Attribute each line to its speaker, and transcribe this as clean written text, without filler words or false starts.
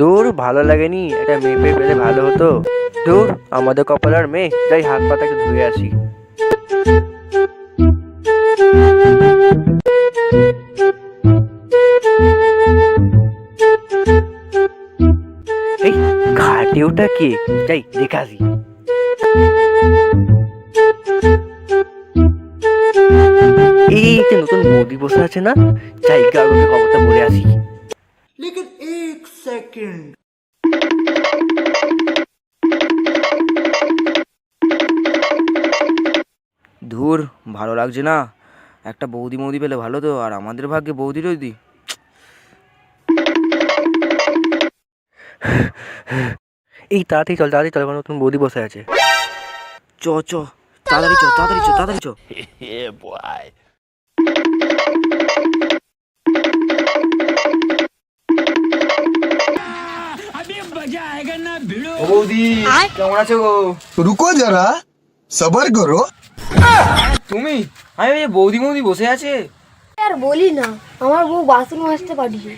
Speaker 1: দূর ভালো লাগেনি, একটা মেয়ে পেয়ে পেলে ভালো হতো। দূর আমাদের কপালের মেয়ে, যাই হাত পাতাকে ধুয়ে আসি। এই ঘাটে ওটা কে, যাই দেখে আসি। এই যে নতুন বৌদি বসে আছে না, যাই কাউকে খবরটা বলে আসি।
Speaker 2: लेकिन एक सेकंड।
Speaker 1: ধুর ভালো লাগছে না, একটা বৌদি মৌদি পেলে ভালো তো। আর আমাদের ভাগ্যে বৌদি রইদি। এই তাড়াতাড়ি চল, তাড়াতাড়ি চল, আমার নতুন বৌদি বসে আছে। চ চ, তাড়াতাড়ি চ, তাড়াতাড়ি চ, তাড়াতাড়ি চ। ও বৌদি কেমন আছো গো?
Speaker 3: रुको जरा सबर करो।
Speaker 1: তুমি? আমি ওই যে বৌদি মৌদি বসে আছে।
Speaker 4: আর বলি না, আমার বউ বাথরুম আসতে পাঠিয়েছে।